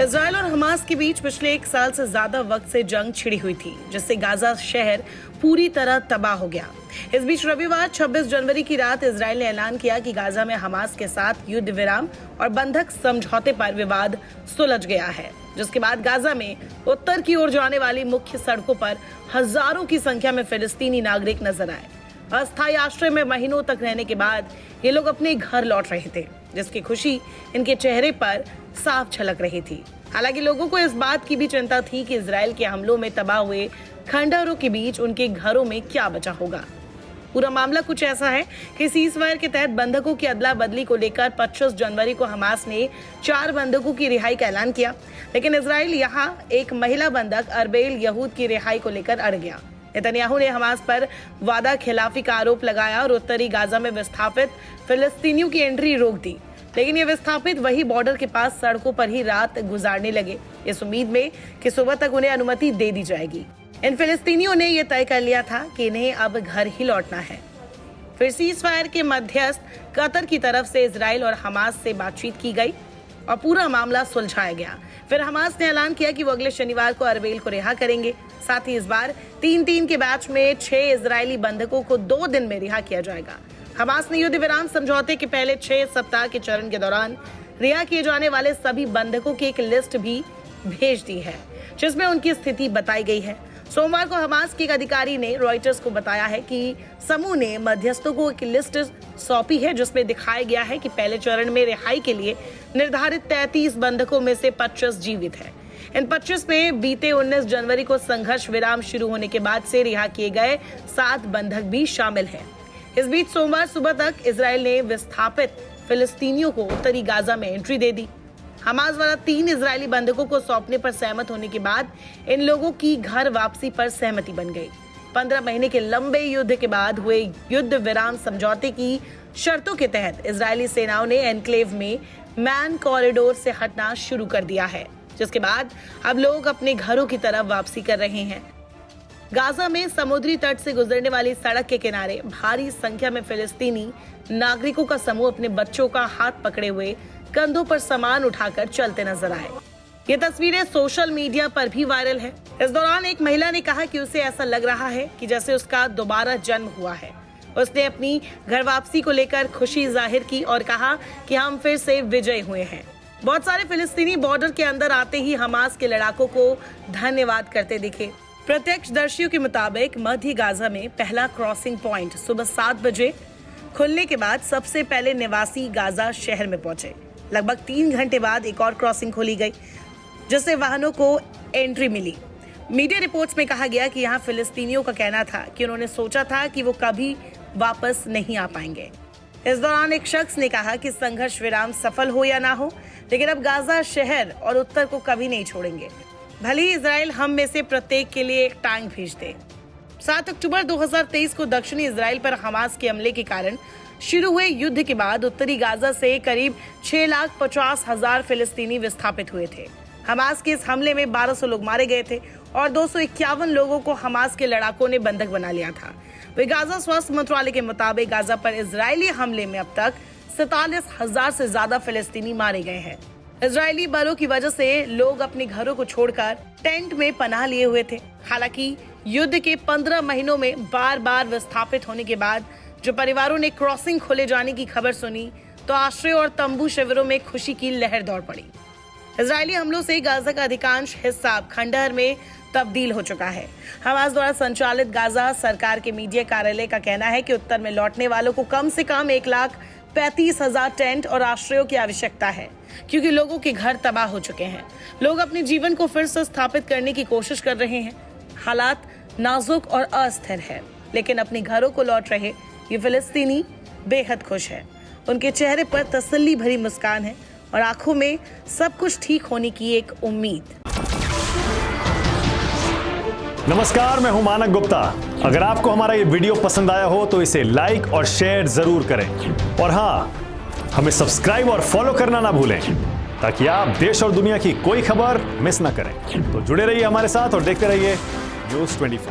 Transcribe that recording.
Israel और Hamas के बीच पिछले 1 साल से ज्यादा वक्त से जंग छिड़ी हुई थी, जिससे गाजा शहर पूरी तरह तबाह हो गया। इस बीच रविवार 26 जनवरी की रात इजराइल ने ऐलान किया कि गाजा में हमास के साथ युद्ध विराम और बंधक समझौते पर विवाद सुलझ गया है, जिसके बाद गाजा में उत्तर की ओर जाने वाली मुख्य सड़कों पर हजारों की संख्या में फिलिस्तीनी नागरिक नजर आए। अस्थायी आश्रय में महीनों तक रहने के बाद ये लोग अपने घर लौट रहे थे, जिसकी खुशी इनके चेहरे पर साफ झलक रही थी। हालांकि लोगों को इस बात की भी चिंता थी कि इजराइल के हमलों में तबाह हुए खंडहरों के बीच उनके घरों में क्या बचा होगा। पूरा मामला कुछ ऐसा है कि सीजफायर के तहत बंधकों की अदला बदली को लेकर 25 जनवरी को हमास ने 4 बंधकों की रिहाई का ऐलान किया, लेकिन इजराइल यहाँ एक महिला बंधक अरबेल यहूद की रिहाई को लेकर अड़ गया। नेतन्याहू ने हमास पर वादा खिलाफी का आरोप लगाया और उत्तरी गाजा में विस्थापित फिलिस्तीनियों की एंट्री रोक दी, लेकिन ये विस्थापित वही बॉर्डर के पास सड़कों पर ही रात गुजारने लगे, इस उम्मीद में कि सुबह तक उन्हें अनुमति दे दी जाएगी। इन फिलिस्तीनियों ने यह तय कर लिया था कि इन्हें अब घर ही लौटना है। फिर सीजफायर के मध्यस्थ कतर की तरफ से इजराइल और हमास से बातचीत की गई और पूरा मामला सुलझाया गया। फिर हमास ने ऐलान किया कि वो अगले शनिवार को अरबेल को रिहा करेंगे। साथ ही इस बार 3-3 के बैच में 6 इजरायली बंधकों को 2 दिन में रिहा किया जाएगा। हमास ने युद्ध विराम समझौते के पहले 6 सप्ताह के चरण के दौरान रिहा किए जाने वाले सभी बंधकों की एक लिस्ट भी भेज दी है, जिसमें उनकी स्थिति बताई गई है। सोमवार को हमास के एक अधिकारी ने रॉयटर्स को बताया है कि समूह ने मध्यस्थों को एक लिस्ट सौंपी है, जिसमें दिखाया गया है कि पहले चरण में रिहाई के लिए निर्धारित 33 बंधकों में से 25 जीवित है। इन 25 में बीते 19 जनवरी को संघर्ष विराम शुरू होने के बाद से रिहा किए गए 7 बंधक भी शामिल हैं। इस बीच सोमवार सुबह तक इजराइल ने विस्थापित फिलिस्तीनियों को उत्तरी गाजा में एंट्री दे दी। हमास वाला 3 इजरायली बंधकों को सौंपने पर सहमत होने के बाद इन लोगों की घर वापसी पर सहमति बन गई। 15 महीने के लंबे युद्ध के बाद हुए युद्ध विराम समझौते की शर्तों के तहत इजरायली सेनाओं ने एनक्लेव में मैन कॉरिडोर से हटना शुरू कर दिया है, जिसके बाद अब लोग अपने घरों की तरफ वापसी कर रहे हैं। गाजा में समुद्री तट से गुजरने वाली सड़क के किनारे भारी संख्या में फिलिस्तीनी नागरिकों का समूह अपने बच्चों का हाथ पकड़े हुए कंधों पर सामान उठाकर चलते नजर आए। ये तस्वीरें सोशल मीडिया पर भी वायरल है। इस दौरान एक महिला ने कहा कि उसे ऐसा लग रहा है कि जैसे उसका दोबारा जन्म हुआ है। उसने अपनी घर वापसी को लेकर खुशी जाहिर की और कहा कि हम फिर से विजयी हुए हैं। बहुत सारे फिलिस्तीनी बॉर्डर के अंदर आते ही हमास के लड़ाकों को धन्यवाद करते दिखे। प्रत्यक्षदर्शियों के मुताबिक मध्य गाजा में पहला क्रॉसिंग पॉइंट सुबह 7 बजे खुलने के बाद सबसे पहले निवासी गाजा शहर में पहुंचे। लगभग 3 घंटे बाद एक और क्रॉसिंग खोली गई, जिससे वाहनों को एंट्री मिली। मीडिया रिपोर्ट्स में कहा गया कि यहाँ फिलिस्तीनियों का कहना था कि उन्होंने सोचा था कि वो कभी वापस नहीं आ पाएंगे। इस दौरान एक शख्स ने कहा कि संघर्ष विराम सफल हो या ना हो, लेकिन अब गाजा शहर और उत्तर को कभी नहीं छोड़ेंगे, भले ही इजराइल हम में से प्रत्येक के लिए एक टैंक भेज दे। 7 अक्टूबर 2023 को दक्षिणी इजराइल पर हमास के हमले के कारण शुरू हुए युद्ध के बाद उत्तरी गाजा से करीब 6,50,000 फिलिस्तीनी विस्थापित हुए थे। हमास के इस हमले में 1200 लोग मारे गए थे और 251 लोगों को हमास के लड़ाकों ने बंधक बना लिया था। वे गाजा स्वास्थ्य मंत्रालय के मुताबिक गाजा पर इजरायली हमले में अब तक 47,000 से ज्यादा फिलिस्तीनी मारे गए हैं। इजरायली बलों की वजह से लोग अपने घरों को छोड़कर टेंट में पनाह लिए हुए थे। हालांकि युद्ध के 15 महीनों में बार बार विस्थापित होने के बाद जो परिवारों ने क्रॉसिंग खोले जाने की खबर सुनी, तो आश्रय और तंबू शिविरों में खुशी की लहर दौड़ पड़ी। इजरायली हमलों से गाजा का अधिकांश हिस्सा अब खंडहर में तब्दील हो चुका है। हमास द्वारा संचालित गाजा सरकार के मीडिया कार्यालय का कहना है कि उत्तर में लौटने वालों को कम से कम 1,35,000 टेंट और आश्रयों की आवश्यकता है, क्योंकि लोगों के घर तबाह हो चुके हैं। लोग अपने जीवन को फिर से स्थापित करने की कोशिश कर रहे हैं। हालात नाजुक और अस्थिर है, लेकिन अपने घरों को लौट रहे ये फिलिस्तीनी बेहद खुश है। उनके चेहरे पर तसल्ली भरी मुस्कान है और आंखों में सब कुछ ठीक होने की एक उम्मीद। नमस्कार, मैं हूं मानक गुप्ता। अगर आपको हमारा ये वीडियो पसंद आया हो तो इसे लाइक और शेयर जरूर करें, और हाँ, हमें सब्सक्राइब और फॉलो करना ना भूलें, ताकि आप देश और दुनिया की कोई खबर मिस ना करें। तो जुड़े रहिए हमारे साथ और देखते रहिए न्यूज़ 24।